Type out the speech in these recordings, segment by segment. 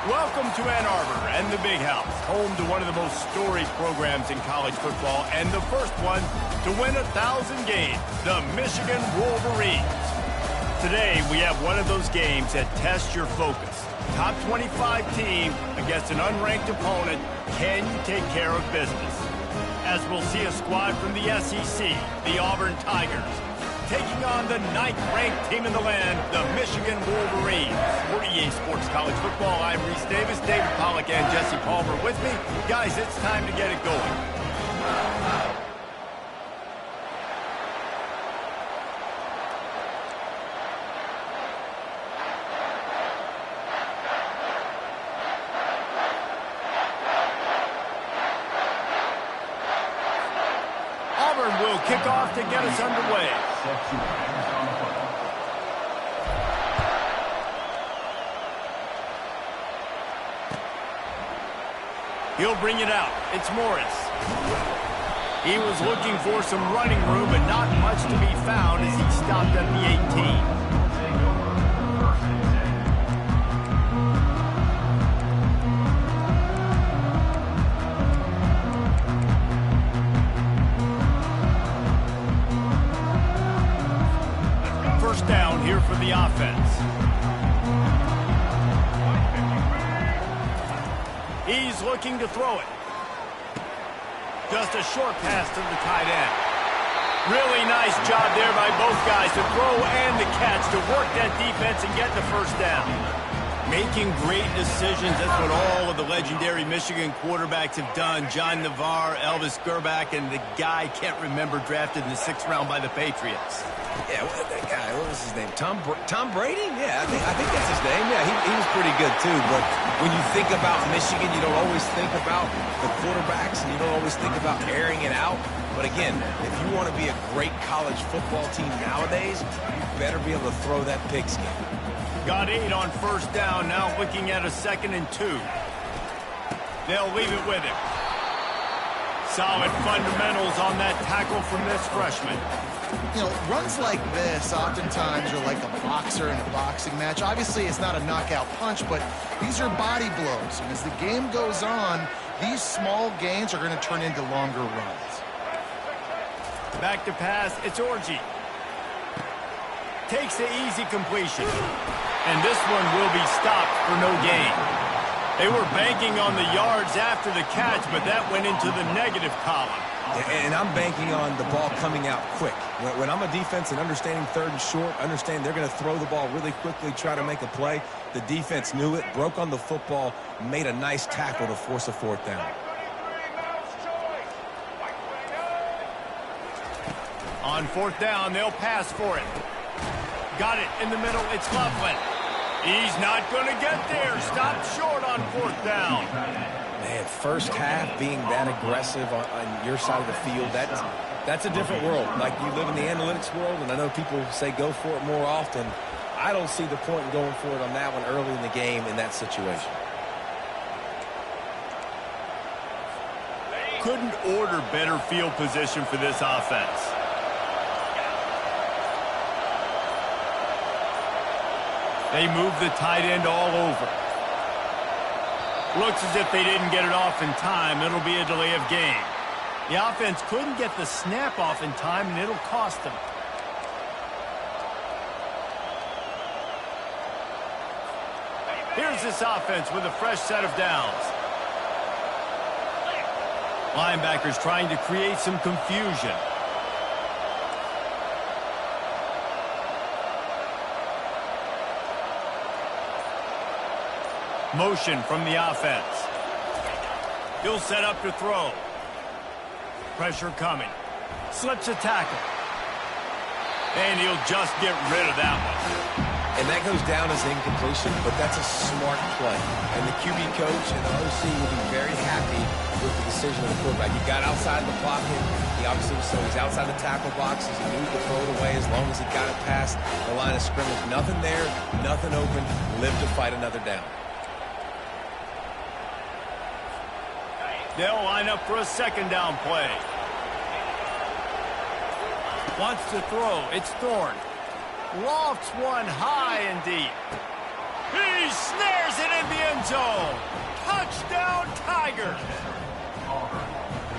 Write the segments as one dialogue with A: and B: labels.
A: Welcome to Ann Arbor and the Big House, home to one of the most storied programs in college football and the first one to win 1,000 games, the Michigan Wolverines. Today, we have one of those games that tests your focus. Top 25 team against an unranked opponent. Can you take care of business? As we'll see a squad from the SEC, the Auburn Tigers, taking on the 9th-ranked team in the land, the Michigan Wolverines. For EA Sports College Football, I'm Reese Davis, David Pollack, and Jesse Palmer with me. Guys, it's time to get it going. Auburn will kick off to get us underway. He'll bring it out. It's Morris. He was looking for some running room, but not much to be found as he stopped at the 18. Down here for the offense. He's looking to throw it. Just a short pass to the tight end. Really nice job there by both guys to throw and the catch to work that defense and get the first down. Making great decisions, that's what all of the legendary Michigan quarterbacks have done. John Navarre, Elvis Gerbach, and the guy can't remember drafted in the 6th round by the Patriots.
B: Yeah, that guy, what was his name? Tom Brady? Yeah, I think that's his name. Yeah, he was pretty good too. But when you think about Michigan, you don't always think about the quarterbacks, and you don't always think about airing it out. But again, if you want to be a great college football team nowadays, you better be able to throw that pigskin.
A: Got 8 on first down, now looking at a 2nd and 2. They'll leave it with him. Solid fundamentals on that tackle from this freshman.
C: You know, runs like this oftentimes are like a boxer in a boxing match. Obviously, it's not a knockout punch, but these are body blows. And as the game goes on, these small gains are going to turn into longer runs.
A: Back to pass, it's Orji. Takes the easy completion. And this one will be stopped for no gain. They were banking on the yards after the catch, but that went into the negative column.
B: And I'm banking on the ball coming out quick. When I'm a defense and understanding 3rd and short, understand they're going to throw the ball really quickly, try to make a play. The defense knew it, broke on the football, made a nice tackle to force a 4th down.
A: On 4th down, they'll pass for it. Got it in the middle, it's Loveland. He's not going to get there. Stopped short on 4th down.
B: Man, first half being that aggressive on your side of the field, that's a different world. Like, you live in the analytics world, and I know people say go for it more often. I don't see the point in going for it on that one early in the game in that situation.
A: Couldn't order better field position for this offense. They move the tight end all over. Looks as if they didn't get it off in time. It'll be a delay of game. The offense couldn't get the snap off in time, and it'll cost them. Here's this offense with a fresh set of downs. Linebackers trying to create some confusion. Motion from the offense. He'll set up to throw. Pressure coming. Slips a tackle. And he'll just get rid of that one.
B: And that goes down as incompletion, but that's a smart play. And the QB coach and the OC will be very happy with the decision of the quarterback. He got outside the pocket. He obviously, so he's outside the tackle box. He knew to throw it away as long as he got it past the line of scrimmage. Nothing there, nothing open. Live to fight another down.
A: They'll line up for a 2nd down play. Wants to throw. It's Thorne. Lofts one high and deep. He snares it in the end zone. Touchdown, Tigers.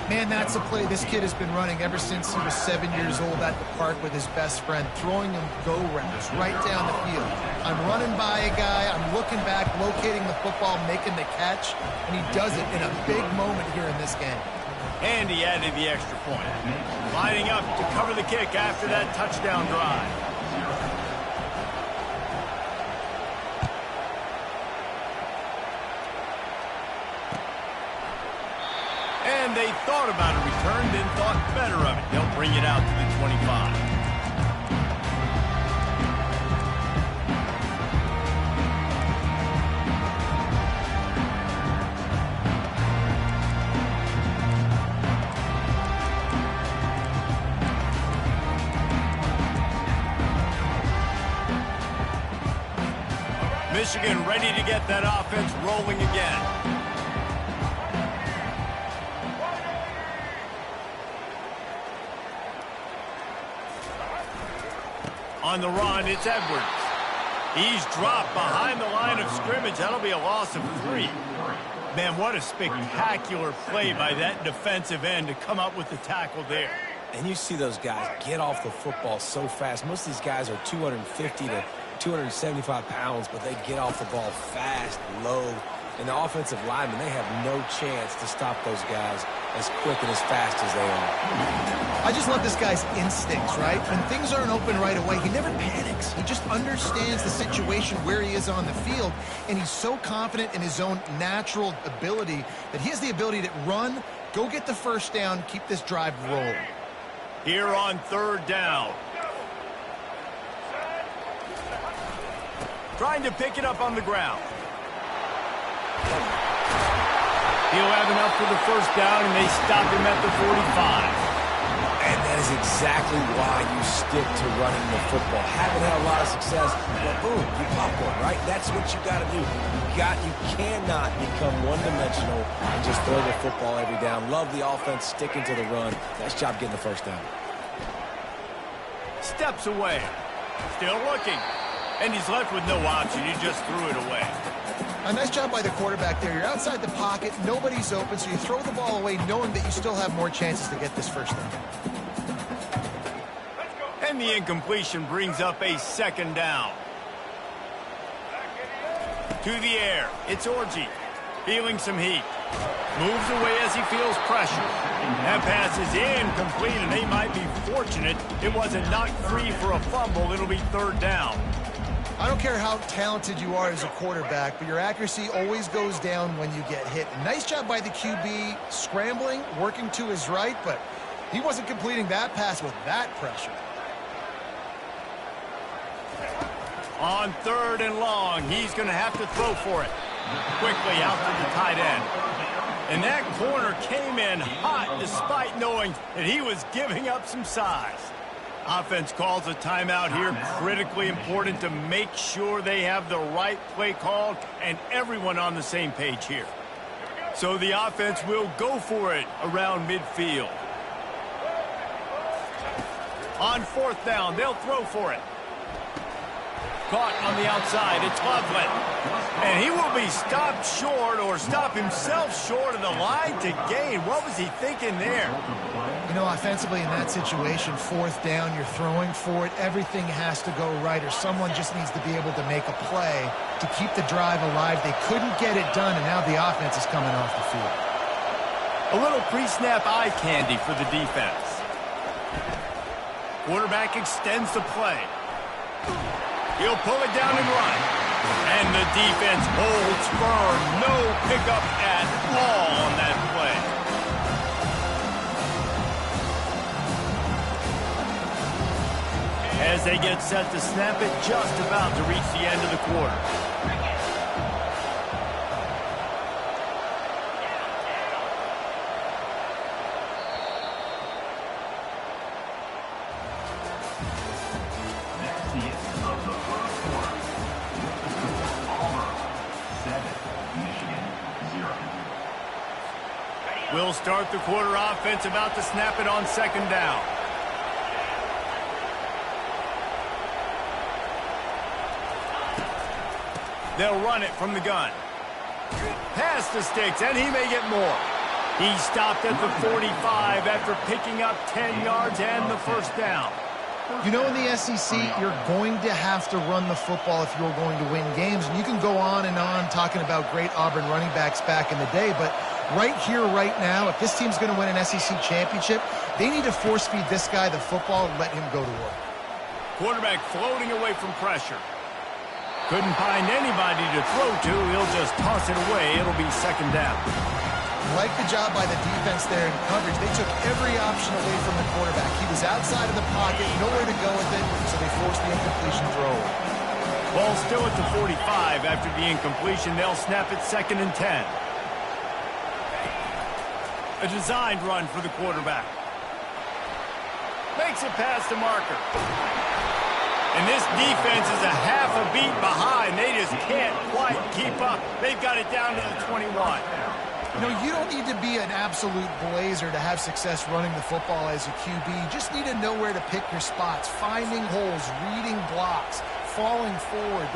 C: Man, that's a play this kid has been running ever since he was 7 years old at the park with his best friend, throwing him go routes right down the field. I'm running by a guy, I'm looking back, locating the football, making the catch, and he does it in a big moment here in this game.
A: And he added the extra point. Lining up to cover the kick after that touchdown drive. And they thought about a return, then thought better of it. They'll bring it out to the 25. Michigan ready to get that offense rolling again. On the run, it's Edwards. He's dropped behind the line of scrimmage. That'll be a loss of 3. Man, what a spectacular play by that defensive end to come up with the tackle there.
B: And you see those guys get off the football so fast. Most of these guys are 250 to 275 pounds, but they get off the ball fast, low. And the offensive linemen, they have no chance to stop those guys as quick and as fast as they are.
C: I just love this guy's instincts, right? When things aren't open right away, he never panics. He just understands the situation where he is on the field, and he's so confident in his own natural ability that he has the ability to run, go get the first down, keep this drive rolling.
A: Here on 3rd down. Trying to pick it up on the ground. He'll have enough for the first down, and they stop him at the 45.
B: And that is exactly why you stick to running the football. Haven't had a lot of success, but boom, you pop one, right? That's what you got to do. You cannot become one-dimensional and just throw the football every down. Love the offense, sticking to the run. Nice job getting the first down.
A: Steps away. Still looking. And he's left with no option. He just threw it away.
C: A nice job by the quarterback there. You're outside the pocket, nobody's open, so you throw the ball away knowing that you still have more chances to get this first down.
A: And the incompletion brings up a 2nd down. To the air, it's Orji, feeling some heat. Moves away as he feels pressure. That pass is incomplete, and they might be fortunate it wasn't knocked free for a fumble. It'll be 3rd down.
C: I don't care how talented you are as a quarterback, but your accuracy always goes down when you get hit. Nice job by the QB scrambling, working to his right, but he wasn't completing that pass with that pressure.
A: On 3rd and long, he's going to have to throw for it. Quickly out to the tight end. And that corner came in hot despite knowing that he was giving up some size. Offense calls a timeout here. Critically important to make sure they have the right play called and everyone on the same page here. So the offense will go for it around midfield. On 4th down, they'll throw for it. Caught on the outside, it's Loveland. And he will be stopped short or stop himself short of the line to gain. What was he thinking there?
C: You know, offensively in that situation, 4th down, you're throwing for it. Everything has to go right, or someone just needs to be able to make a play to keep the drive alive. They couldn't get it done, and now the offense is coming off the field.
A: A little pre-snap eye candy for the defense. Quarterback extends the play. He'll pull it down and run. And the defense holds firm. No pickup at all on that play. As they get set to snap it, just about to reach the end of the quarter. We'll start the quarter offense, about to snap it on 2nd down. They'll run it from the gun. Past the sticks, and he may get more. He stopped at the 45 after picking up 10 yards and the first down.
C: You know, in the SEC, you're going to have to run the football if you're going to win games. And you can go on and on talking about great Auburn running backs back in the day, but right here, right now, if this team's going to win an SEC championship, they need to force-feed this guy the football and let him go to work.
A: Quarterback floating away from pressure. Couldn't find anybody to throw to. He'll just toss it away. It'll be second down.
C: Like the job by the defense there in coverage. They took every option away from the quarterback. He was outside of the pocket, nowhere to go with it, so they forced the incompletion throw.
A: Ball still at the 45 after the incompletion. They'll snap it 2nd and 10. A designed run for the quarterback. Makes it past the marker. And this defense is a half a beat behind. They just can't quite keep up. They've got it down to the 21.
C: You know, you don't need to be an absolute blazer to have success running the football as a QB. You just need to know where to pick your spots, finding holes, reading blocks, falling forward.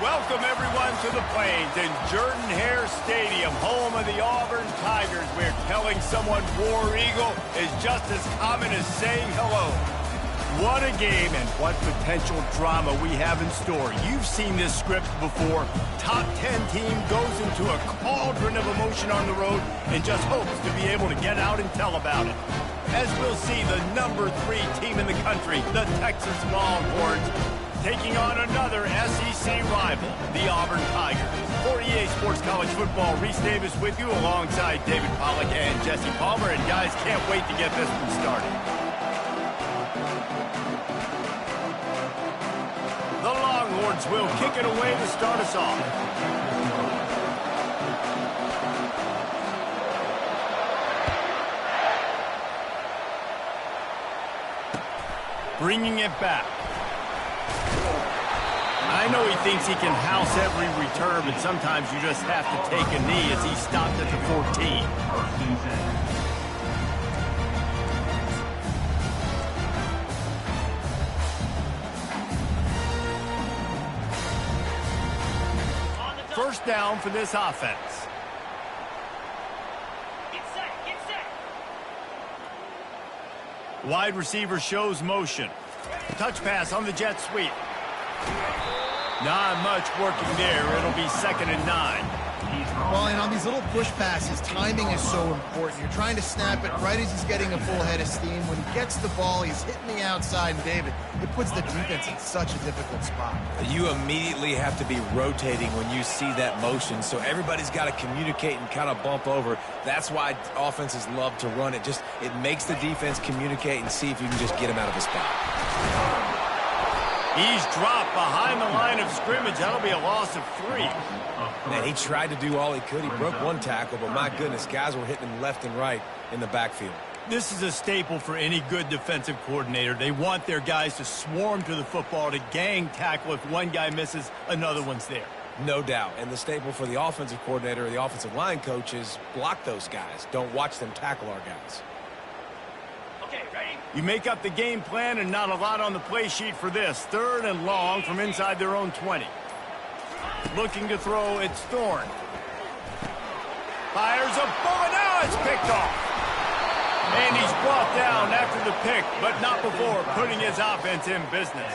A: Welcome, everyone, to the Plains in Jordan-Hare Stadium, home of the Auburn Tigers, where telling someone War Eagle is just as common as saying hello. What a game and what potential drama we have in store. You've seen this script before. Top 10 team goes into a cauldron of emotion on the road and just hopes to be able to get out and tell about it. As we'll see, the number 3 team in the country, the Texas Longhorns, taking on another SEC rival, the Auburn Tigers. For EA Sports College Football, Reese Davis with you alongside David Pollack and Jesse Palmer. And guys, can't wait to get this one started. The Longhorns will kick it away to start us off. Bringing it back. I know he thinks he can house every return, but sometimes you just have to take a knee as he stopped at the 14. First down for this offense.
D: Get set.
A: Wide receiver shows motion. Touch pass on the jet sweep. Not much working there. It'll be 2nd and 9.
C: Well, and on these little push passes, timing is so important. You're trying to snap it right as he's getting a full head of steam. When he gets the ball, he's hitting the outside. And, David, it puts the defense in such a difficult spot.
B: You immediately have to be rotating when you see that motion, so everybody's got to communicate and kind of bump over. That's why offenses love to run it. It makes the defense communicate and see if you can just get him out of his spot.
A: He's dropped behind the line of scrimmage. That'll be a loss of 3.
B: Man, he tried to do all he could. He broke one tackle, but my goodness, guys were hitting him left and right in the backfield.
A: This is a staple for any good defensive coordinator. They want their guys to swarm to the football, to gang tackle. If one guy misses, another one's there.
B: No doubt. And the staple for the offensive coordinator or the offensive line coach is block those guys. Don't watch them tackle our guys.
A: You make up the game plan and not a lot on the play sheet for this. 3rd and long from inside their own 20. Looking to throw, it's Thorne. Fires a bullet, now it's picked off. And he's brought down after the pick, but not before putting his offense in business.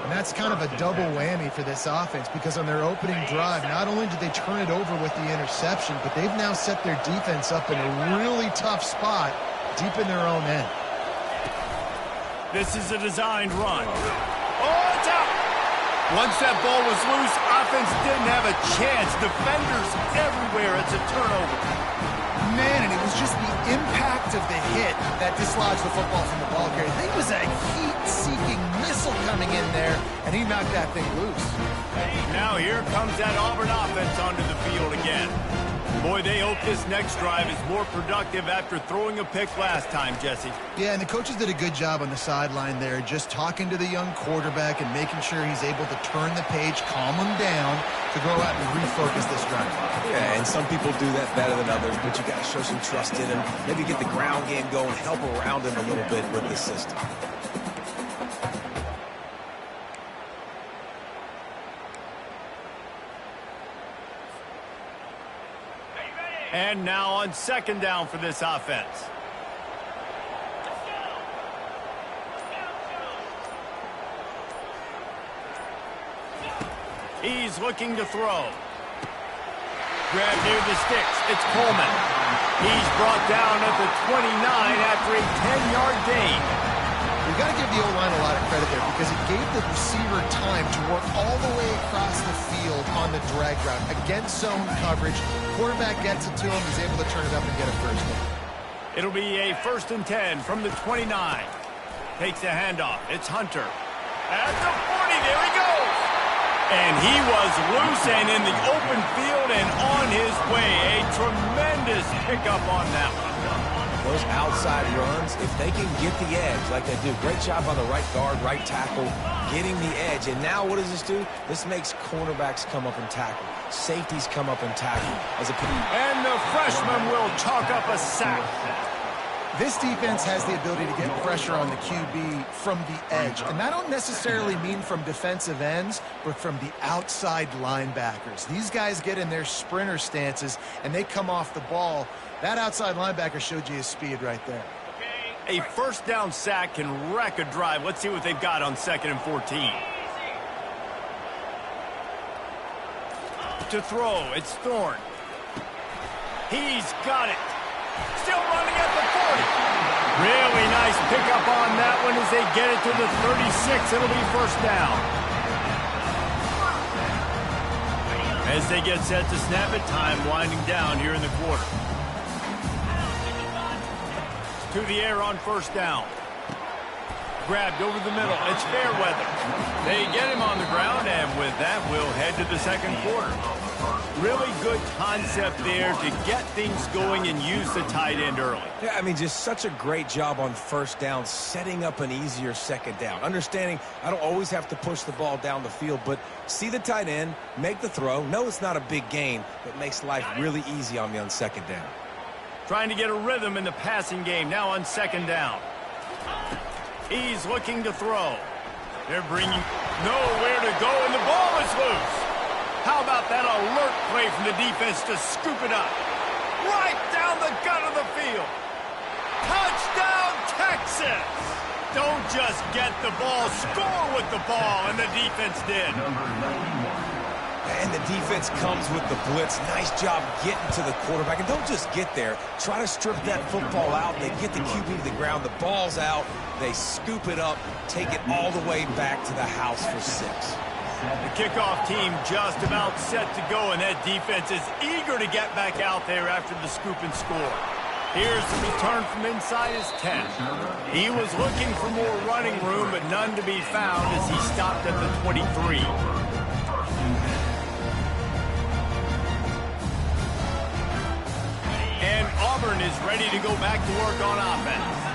C: And that's kind of a double whammy for this offense, because on their opening drive, not only did they turn it over with the interception, but they've now set their defense up in a really tough spot deep in their own end.
A: This is a designed run. Oh, it's out! Once that ball was loose, offense didn't have a chance. Defenders everywhere. It's a turnover.
C: Man, and it was just the impact of the hit that dislodged the football from the ball carrier. There was a heat-seeking missile coming in there, and he knocked that thing loose.
A: Now here comes that Auburn offense onto the field again. Boy, they hope this next drive is more productive after throwing a pick last time, Jesse.
C: Yeah, and the coaches did a good job on the sideline there, just talking to the young quarterback and making sure he's able to turn the page, calm him down, to go out and refocus this drive.
B: Yeah, and some people do that better than others, but you got to show some trust in him. Maybe get the ground game going, help around him a little bit with the system.
A: And now on second down for this offense. He's looking to throw. Grab near the sticks. It's Coleman. He's brought down at the 29 after a 10-yard gain.
C: We've got to give the O-line a lot of credit there, because it gave the receiver time to work all the way across the field on the drag route against zone coverage. Quarterback gets it to him. He's able to turn it up and get a first down.
A: It'll be a 1st and 10 from the 29. Takes the handoff. It's Hunter. At the 40, there he goes. And he was loose and in the open field and on his way. A tremendous pickup on that one.
B: Those outside runs, if they can get the edge like they do, great job on the right guard, right tackle, getting the edge. And now what does this do? This makes cornerbacks come up and tackle. Safeties come up and tackle.
A: And the freshman will chalk up a sack.
C: This defense has the ability to get pressure on the QB from the edge. And that don't necessarily mean from defensive ends, but from the outside linebackers. These guys get in their sprinter stances, and they come off the ball. That outside linebacker showed you his speed right there.
A: A first down sack can wreck a drive. Let's see what they've got on 2nd and 14. To throw, it's Thorne. He's got it. Still running at the 40. Really nice pickup on that one as they get it to the 36. It'll be first down. As they get set to snap it, time winding down here in the quarter. To the air on first down. Grabbed over the middle. It's Fairweather. They get him on the ground, and with that, we'll head to the second quarter. Really good concept there to get things going and use the tight end early.
B: Yeah, I mean, just such a great job on first down, setting up an easier second down. Understanding I don't always have to push the ball down the field, but see the tight end, make the throw. No, it's not a big gain, but makes life really easy on me on second down.
A: Trying to get a rhythm in the passing game now on second down. He's looking to throw. They're bringing nowhere to go, and the ball is loose. How about that alert play from the defense to scoop it up? Right down the gut of the field. Touchdown, Texas! Don't just get the ball, score with the ball, and the defense did.
B: And the defense comes with the blitz. Nice job getting to the quarterback. And don't just get there. Try to strip that football out. They get the QB to the ground. The ball's out. They scoop it up, take it all the way back to the house for 6.
A: The kickoff team just about set to go, and that defense is eager to get back out there after the scoop and score. Here's the return from inside his 10. He was looking for more running room, but none to be found as he stopped at the 23. And Auburn is ready to go back to work on offense.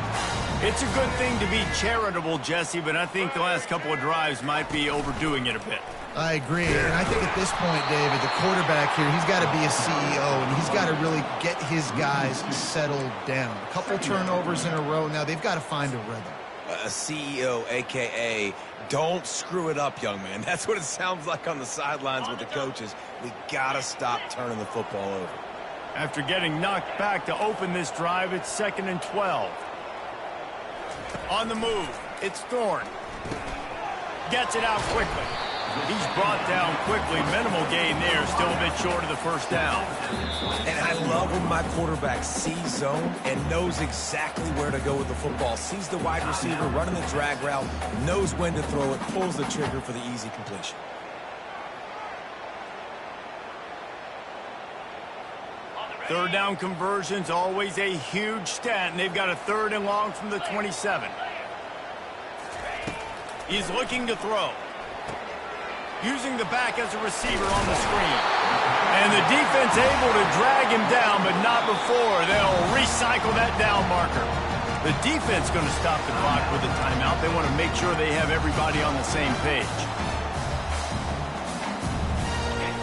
A: It's a good thing to be charitable, Jesse, but I think the last couple of drives might be overdoing it a bit.
C: I agree, and I think at this point, David, the quarterback here, he's got to be a CEO, and he's got to really get his guys settled down. A couple turnovers in a row. Now they've got to find a rhythm.
B: A CEO, a.k.a. don't screw it up, young man. That's what it sounds like on the sidelines with the coaches. We got to stop turning the football over.
A: After getting knocked back to open this drive, it's 2nd and 12. On the move, it's Thorne. Gets it out quickly. He's brought down quickly. Minimal gain there. Still a bit short of the first down.
B: And I love when my quarterback sees zone and knows exactly where to go with the football. Sees the wide receiver running the drag route, knows when to throw it, pulls the trigger for the easy completion.
A: Third down conversion's always a huge stat, and they've got a 3rd and long from the 27. He's looking to throw. Using the back as a receiver on the screen. And the defense able to drag him down, but not before. They'll recycle that down marker. The defense going to stop the clock with a timeout. They want to make sure they have everybody on the same page.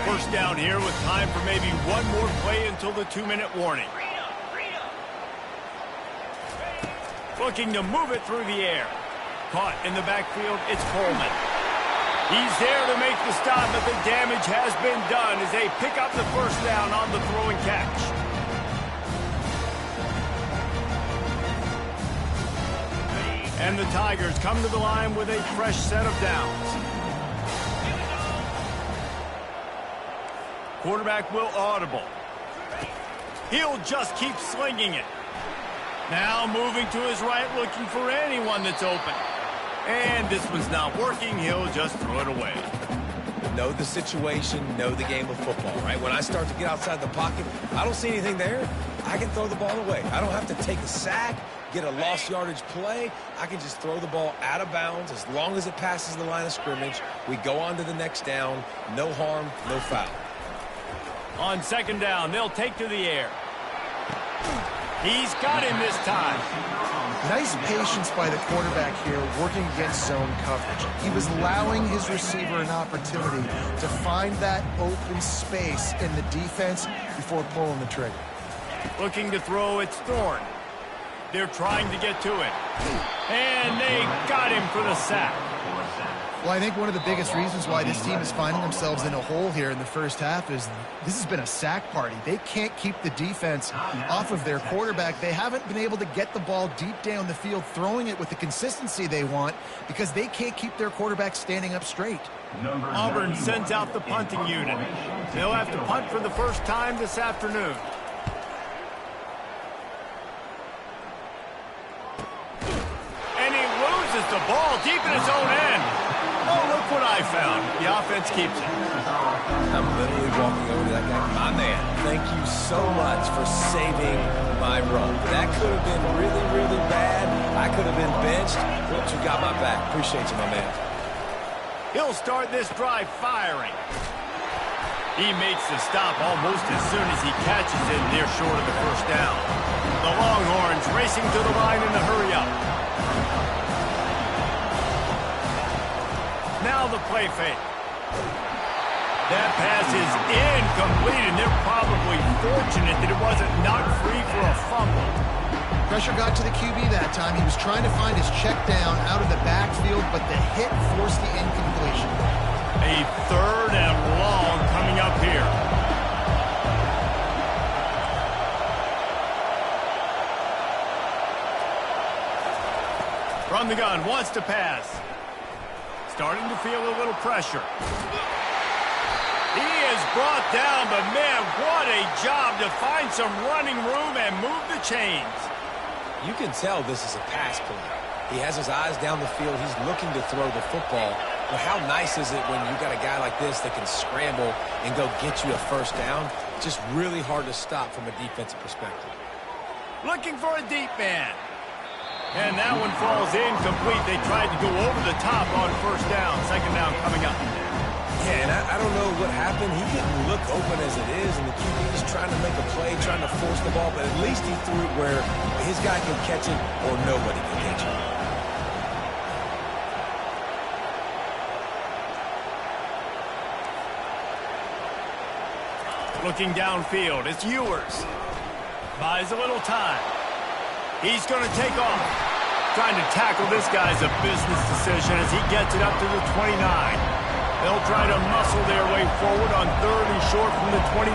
A: First down here with time for maybe one more play until the 2-minute warning. Looking to move it through the air. Caught in the backfield, it's Coleman. He's there to make the stop, but the damage has been done as they pick up the first down on the throw and catch. And the Tigers come to the line with a fresh set of downs. Quarterback will audible. He'll just keep slinging it. Now moving to his right, looking for anyone that's open. And this one's not working. He'll just throw it away.
B: Know the situation, know the game of football, right? When I start to get outside the pocket, I don't see anything there. I can throw the ball away. I don't have to take a sack, get a lost yardage play. I can just throw the ball out of bounds as long as it passes the line of scrimmage. We go on to the next down. No harm, no foul.
A: On 2nd down, they'll take to the air. He's got him this time.
C: Nice patience by the quarterback here working against zone coverage. He was allowing his receiver an opportunity to find that open space in the defense before pulling the trigger.
A: Looking to throw, it's Thorne. They're trying to get to it. And they got him for the sack.
C: Well, I think one of the biggest reasons why this team is finding themselves in a hole here in the first half is this has been a sack party. They can't keep the defense off of their quarterback. They haven't been able to get the ball deep down the field, throwing it with the consistency they want because they can't keep their quarterback standing up straight.
A: Auburn sends out the punting unit. They'll have to punt for the first time this afternoon. And he loses the ball deep in his own end. Oh, look what I found. The offense keeps it.
B: I'm literally walking over to that guy. My man, thank you so much for saving my run. That could have been really, really bad. I could have been benched, but you got my back. Appreciate you, my man.
A: He'll start this drive firing. He makes the stop almost as soon as he catches it near short of the first down. The Longhorns racing to the line in a hurry-up. Now the play fake. That pass is incomplete, and they're probably fortunate that it wasn't knocked free for a fumble.
C: Pressure got to the QB that time. He was trying to find his check down out of the backfield, but the hit forced the incompletion.
A: A 3rd and long coming up here. From the gun, wants to pass. Starting to feel a little pressure. He is brought down, but man, what a job to find some running room and move the chains.
B: You can tell this is a pass play. He has his eyes down the field. He's looking to throw the football. But how nice is it when you got a guy like this that can scramble and go get you a first down? Just really hard to stop from a defensive perspective.
A: Looking for a deep man. And that one falls incomplete. They tried to go over the top on first down. 2nd down coming up.
B: Yeah, and I don't know what happened. He didn't look open as it is, and the QB's trying to make a play, trying to force the ball, but at least he threw it where his guy can catch it or nobody can catch it.
A: Looking downfield, it's Ewers. Buys a little time. He's going to take off. Trying to tackle this guy's a business decision as he gets it up to the 29. They'll try to muscle their way forward on 3rd and short from the 29.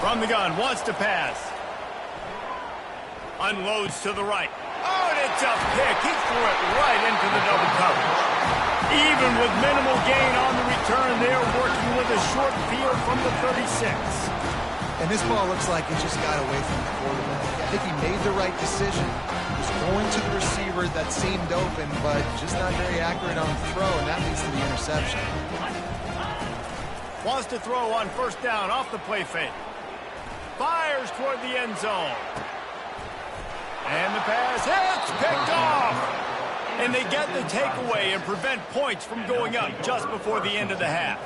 A: From the gun, wants to pass. Unloads to the right. Oh, and it's a pick. He threw it right into the double coverage. Even with minimal gain on the return, they're working with a short field from the 36.
C: And this ball looks like it just got away from the quarterback. I think he made the right decision. He was going to the receiver that seemed open, but just not very accurate on the throw, and that leads to the interception.
A: Wants to throw on first down off the play fake. Fires toward the end zone. And the pass hits, picked off. And they get the takeaway and prevent points from going up just before the end of the half.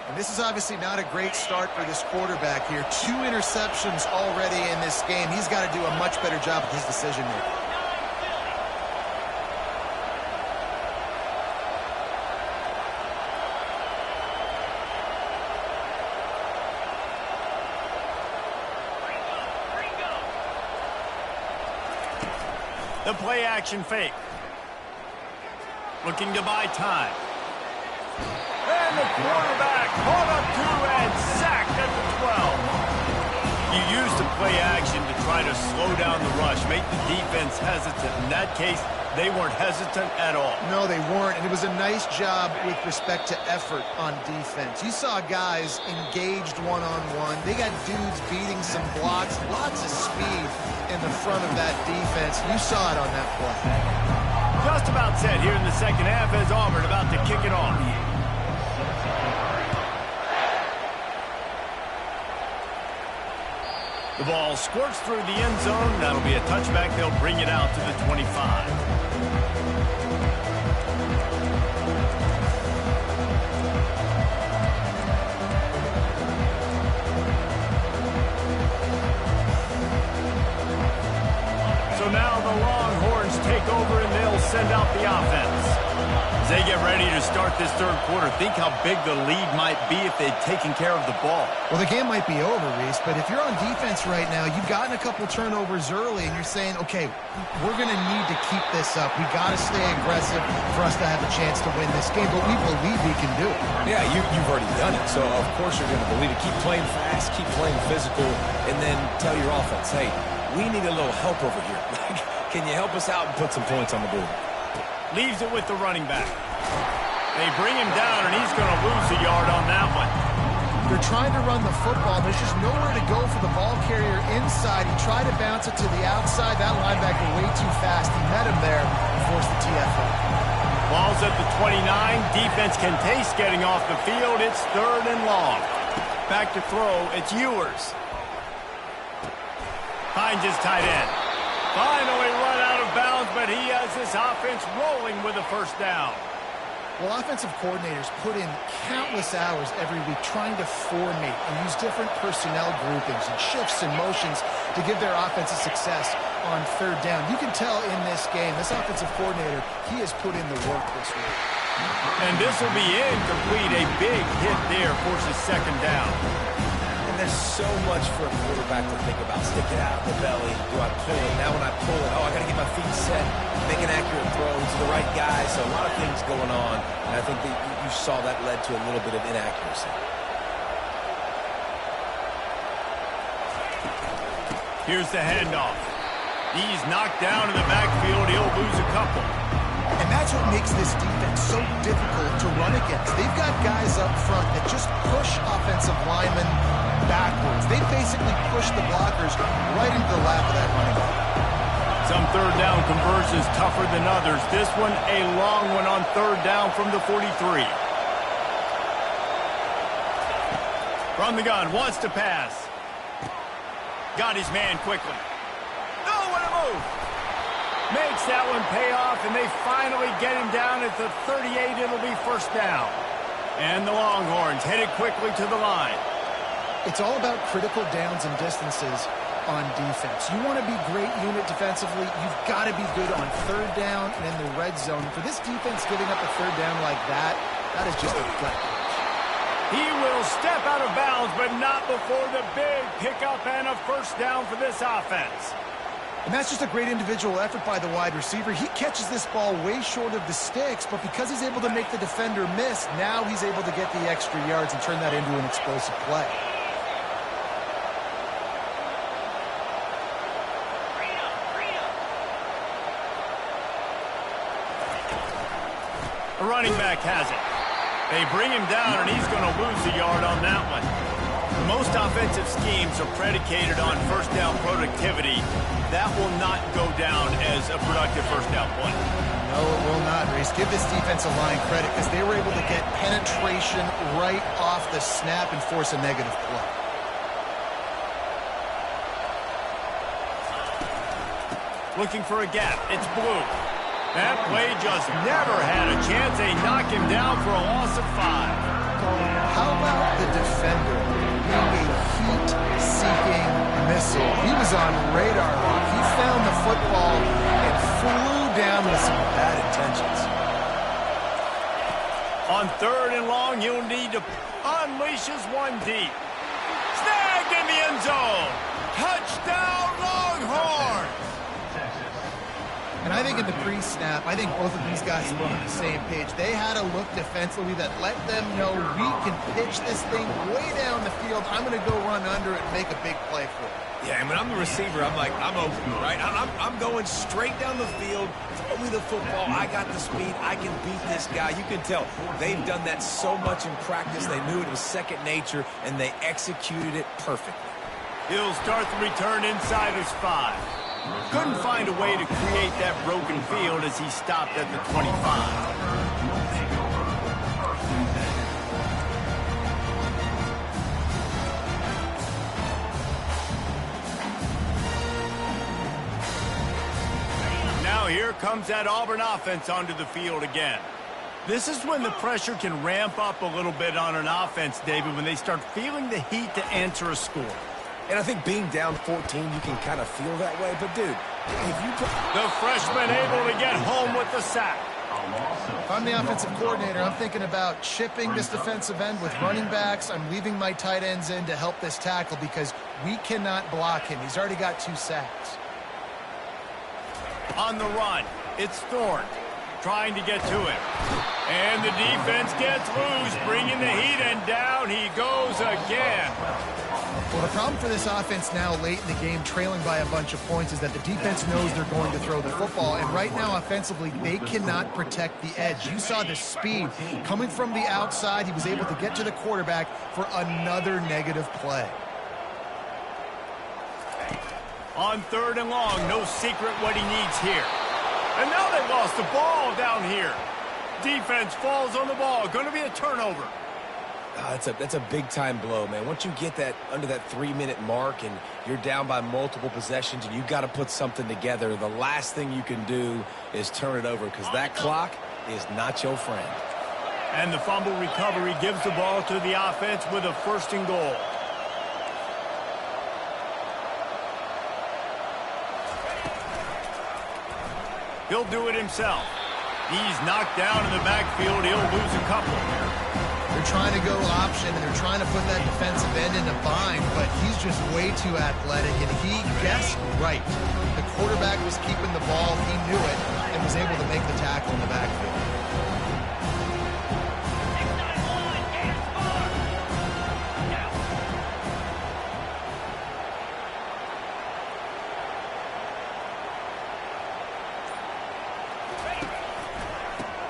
C: And this is obviously not a great start for this quarterback here. 2 interceptions already in this game. He's got to do a much better job with his decision making.
A: The play action fake. Looking to buy time. And the quarterback caught up to and sacked at the 12. You used the play action to try to slow down the rush, make the defense hesitant. In that case, they weren't hesitant at all.
C: No, they weren't, and it was a nice job with respect to effort on defense. You saw guys engaged one-on-one. They got dudes beating some blocks, lots of speed in the front of that defense. You saw it on that play.
A: Just about set here in the second half as Auburn about to kick it off. The ball squirts through the end zone. That'll be a touchback. They'll bring it out to the 25. So now the Longhorns take over and they'll send out the offense. As they get ready to start this third quarter, think how big the lead might be if they'd taken care of the ball.
C: Well, the game might be over, Reese, but if you're on defense right now, you've gotten a couple turnovers early, and you're saying, okay, we're going to need to keep this up. We got to stay aggressive for us to have a chance to win this game, but we believe we can do it.
B: Yeah, you've already done it, so of course you're going to believe it. Keep playing fast, keep playing physical, and then tell your offense, hey, we need a little help over here. Can you help us out and put some points on the board?
A: Leaves it with the running back. They bring him down, and he's going to lose a yard on that one.
C: They're trying to run the football. There's just nowhere to go for the ball carrier inside. He tried to bounce it to the outside. That linebacker way too fast. He met him there and forced the TFL.
A: Ball's at the 29. Defense can taste getting off the field. It's 3rd and long. Back to throw. It's Ewers. Finds his tight end. Finally run out of bounds, but he has this offense rolling with a first down.
C: Well, offensive coordinators put in countless hours every week trying to formate and use different personnel groupings and shifts and motions to give their offensive success on 3rd down. You can tell in this game, this offensive coordinator, he has put in the work this week.
A: And this will be incomplete. A big hit there forces 2nd down.
B: And there's so much for a quarterback to think about. Stick it out of the belly. Do I pull it? Now when I pull it, I got to get my feet set, make an accurate throw to the right guy. So a lot of things going on. And I think that you saw that led to a little bit of inaccuracy.
A: Here's the handoff. He's knocked down in the backfield. He'll lose a couple.
C: And that's what makes this defense so difficult to run against. They've got guys up front that just push offensive linemen backwards. They basically push the blockers right into the lap of that running back.
A: Some 3rd down conversions tougher than others. This one, a long one on 3rd down from the 43. From the gun, wants to pass. Got his man quickly. Oh, what a move! Makes that one pay off, and they finally get him down at the 38. It'll be 1st down. And the Longhorns headed quickly to the line.
C: It's all about critical downs and distances on defense. You want to be great unit defensively, you've got to be good on 3rd down and in the red zone. For this defense giving up a 3rd down like that, that is just a gut punch.
A: He will step out of bounds, but not before the big pickup and a 1st down for this offense.
C: And that's just a great individual effort by the wide receiver. He catches this ball way short of the sticks, but because he's able to make the defender miss, now he's able to get the extra yards and turn that into an explosive play.
A: The running back has it. They bring him down, and he's going to lose a yard on that one. Most offensive schemes are predicated on first down productivity. That will not go down as a productive first down play.
C: No, it will not, Reese. Give this defensive line credit because they were able to get penetration right off the snap and force a negative play.
A: Looking for a gap. It's Blue. That play just never had a chance. They knock him down for a loss of 5.
C: How about the defender being a heat-seeking missile? He was on radar lock. He found the football and flew down with some bad intentions.
A: On 3rd and long, he'll need to unleash his one deep. Snagged in the end zone. Touchdown, Longhorns!
C: And I think in the pre-snap, I think both of these guys were on the same page. They had a look defensively that let them know we can pitch this thing way down the field. I'm going to go run under it and make a big play for it.
B: Yeah, and when I'm the receiver, I'm like, I'm open, right? I'm going straight down the field. Throw me the football. I got the speed. I can beat this guy. You can tell they've done that so much in practice. They knew it was second nature, and they executed it perfectly.
A: He'll start the return inside his 5. Couldn't find a way to create that broken field as he stopped at the 25. Now here comes that Auburn offense onto the field again. This is when the pressure can ramp up a little bit on an offense, David, when they start feeling the heat to answer a score.
B: And I think being down 14, you can kind of feel that way. But, dude, if you put...
A: The freshman able to get home with the sack.
C: If I'm the offensive coordinator, I'm thinking about chipping this defensive end with running backs. I'm leaving my tight ends in to help this tackle because we cannot block him. He's already got 2 sacks.
A: On the run, it's Thorne trying to get to him. And the defense gets loose, bringing the heat, and down he goes again.
C: Well, the problem for this offense now late in the game, trailing by a bunch of points, is that the defense knows they're going to throw the football. And right now, offensively, they cannot protect the edge. You saw the speed coming from the outside. He was able to get to the quarterback for another negative play.
A: On 3rd and long, no secret what he needs here. And now they lost the ball down here. Defense falls on the ball. Going to be a turnover.
B: That's a big-time blow, man. Once you get that under that 3-minute mark and you're down by multiple possessions and you've got to put something together, the last thing you can do is turn it over because that clock is not your friend.
A: And the fumble recovery gives the ball to the offense with a 1st and goal. He'll do it himself. He's knocked down in the backfield. He'll lose a couple.
C: They're trying to go option, and they're trying to put that defensive end in a bind, but he's just way too athletic, and he guessed right. The quarterback was keeping the ball. He knew it and was able to make the tackle in the backfield.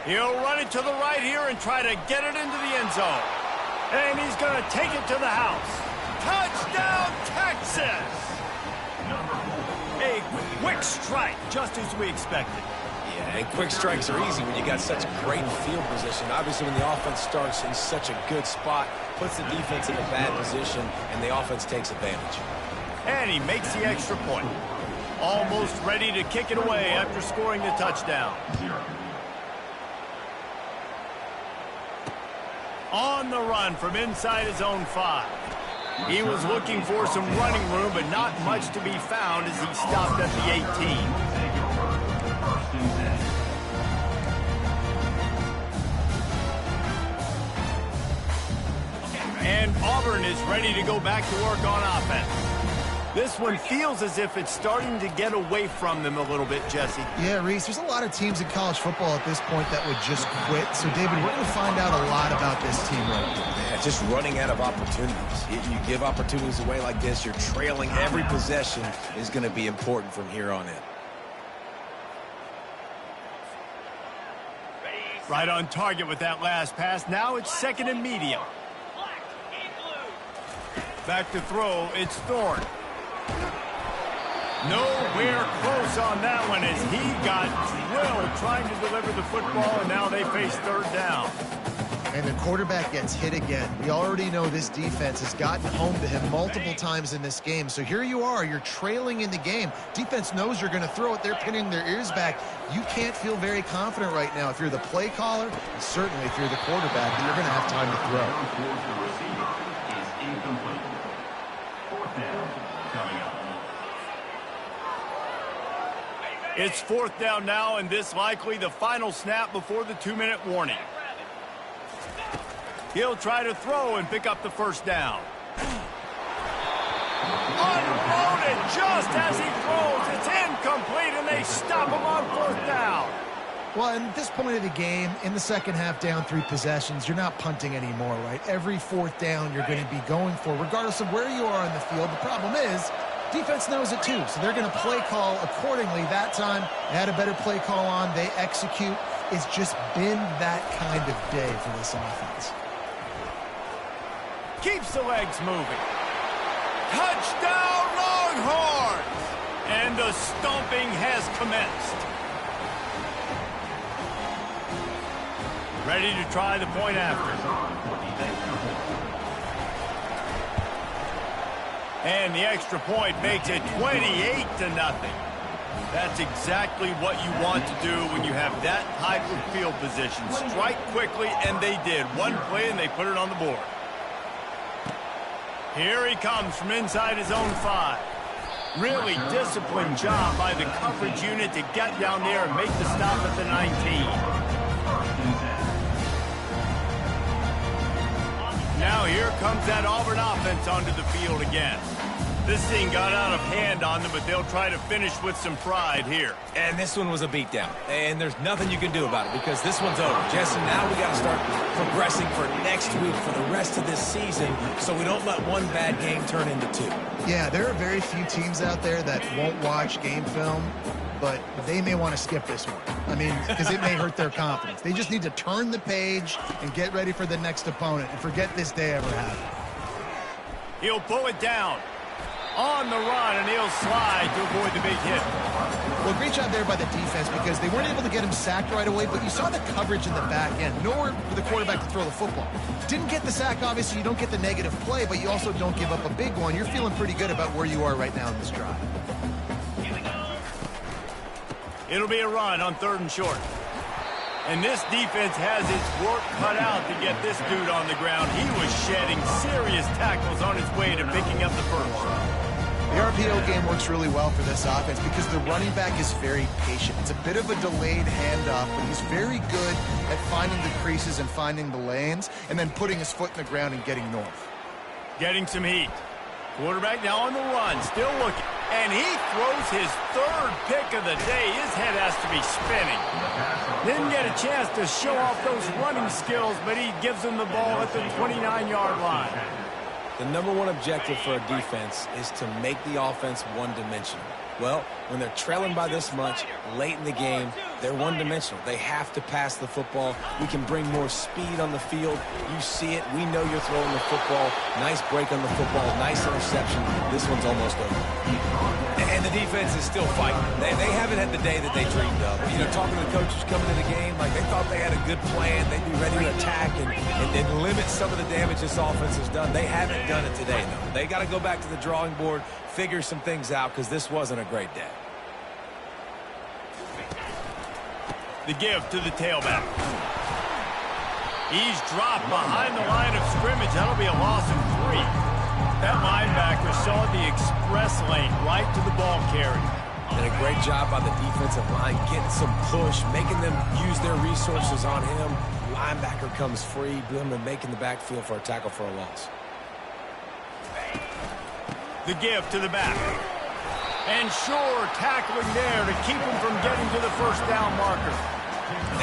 A: He'll run it to the right here and try to get it into the end zone. And he's going to take it to the house. Touchdown, Texas! A quick strike, just as we expected.
B: Yeah, and quick strikes are easy when you got such great field position. Obviously, when the offense starts in such a good spot, puts the defense in a bad position, and the offense takes advantage.
A: And he makes the extra point. Almost ready to kick it away after scoring the touchdown. On the run from inside his own 5. He was looking for some running room, but not much to be found as he stopped at the 18. And Auburn is ready to go back to work on offense. This one feels as if it's starting to get away from them a little bit, Jesse.
C: Yeah, Reese, there's a lot of teams in college football at this point that would just quit. So, David, we're going to find out a lot about this team right now.
B: Yeah, just running out of opportunities. You give opportunities away like this, you're trailing every possession is going to be important from here on in.
A: Right on target with that last pass. Now it's second and medium. Back to throw, it's Thorne. Nowhere close on that one as he got drilled trying to deliver the football, and now they face third down.
C: And the quarterback gets hit again. We already know this defense has gotten home to him multiple times in this game. So here you are, you're trailing in the game. Defense knows you're going to throw it. They're pinning their ears back. You can't feel very confident right now if you're the play caller, and certainly if you're the quarterback, that you're going to have time to throw.
A: It's fourth down now, and this likely the final snap before the 2-minute warning. He'll try to throw and pick up the first down. Unloaded just as he throws. It's incomplete, and they stop him on fourth down.
C: Well, at this point of the game, in the second half, down 3 possessions, you're not punting anymore, right? Every fourth down you're going to be going for, regardless of where you are on the field. The problem is, defense knows it too, so they're going to play call accordingly. That time, they had a better play call on. They execute. It's just been that kind of day for this offense.
A: Keeps the legs moving. Touchdown, Longhorns! And the stomping has commenced. Ready to try the point after. And the extra point makes it 28-0. That's exactly what you want to do when you have that type of field position. Strike quickly, and they did. One play, and they put it on the board. Here he comes from inside his own 5. Really disciplined job by the coverage unit to get down there and make the stop at the 19. Now here comes that Auburn offense onto the field again. This thing got out of hand on them, but they'll try to finish with some pride here.
B: And this one was a beatdown. And there's nothing you can do about it because this one's over. Jesse, now we got to start progressing for next week for the rest of this season so we don't let one bad game turn into 2.
C: Yeah, there are very few teams out there that won't watch game film, but they may want to skip this one. I mean, because it may hurt their confidence. They just need to turn the page and get ready for the next opponent and forget this day ever happened.
A: He'll pull it down. On the run, and he'll slide to avoid the big hit.
C: Well, great job there by the defense because they weren't able to get him sacked right away, but you saw the coverage in the back end. Nowhere for the quarterback to throw the football. Didn't get the sack, obviously. You don't get the negative play, but you also don't give up a big one. You're feeling pretty good about where you are right now in this drive.
A: It'll be a run on 3rd and short. And this defense has its work cut out to get this dude on the ground. He was shedding serious tackles on his way to picking up the first.
C: The RPO game works really well for this offense because the running back is very patient. It's a bit of a delayed handoff, but he's very good at finding the creases and finding the lanes and then putting his foot in the ground and getting north.
A: Getting some heat. Quarterback now on the run, still looking. And he throws his 3rd pick of the day. His head has to be spinning. Didn't get a chance to show off those running skills, but he gives them the ball at the 29-yard line.
B: The #1 objective for a defense is to make the offense one-dimensional. Well, when they're trailing by this much late in the game, they're one-dimensional. They have to pass the football. We can bring more speed on the field. You see it. We know you're throwing the football. Nice break on the football. Nice interception. This one's almost over. And the defense is still fighting. They haven't had the day that they dreamed of. You know, talking to the coaches coming to the game, like they thought they had a good plan. They'd be ready to attack and limit some of the damage this offense has done. They haven't done it today, though. They got to go back to the drawing board, figure some things out, because this wasn't a great day.
A: The give to the tailback. He's dropped behind the line of scrimmage. That'll be a loss of 3. That linebacker saw the express lane right to the ball carrier.
B: And a great job by the defensive line, getting some push, making them use their resources on him. Linebacker comes free, boom, and making the backfield for a tackle for a loss.
A: The give to the back. And sure, tackling there to keep him from getting to the first down marker.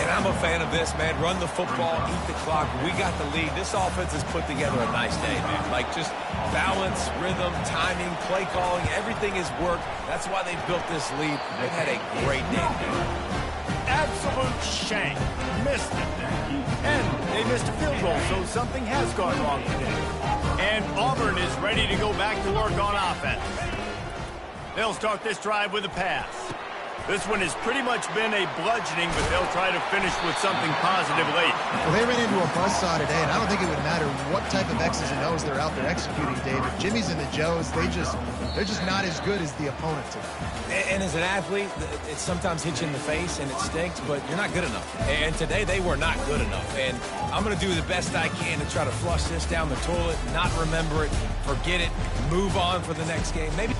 B: And I'm a fan of this, man. Run the football, eat the clock. We got the lead. This offense has put together a nice day, man. Like just balance, rhythm, timing, play calling, everything has worked. That's why they built this lead. They've had a great day today.
A: absolute shank. Missed it. And they missed a field goal, so something has gone wrong today. And Auburn is ready to go back to work on offense. They'll start this drive with a pass. This one has pretty much been a bludgeoning, but they'll try to finish with something positive late.
C: Well, they ran into a buzzsaw today, and I don't think it would matter what type of X's and O's they're out there executing, David. Jimmy's and the Joes, they're just not as good as the opponent today.
B: And as an athlete, it sometimes hits you in the face and it stinks, but you're not good enough. And today they were not good enough. And I'm going to do the best I can to try to flush this down the toilet, not remember it, forget it, move on for the next game. Maybe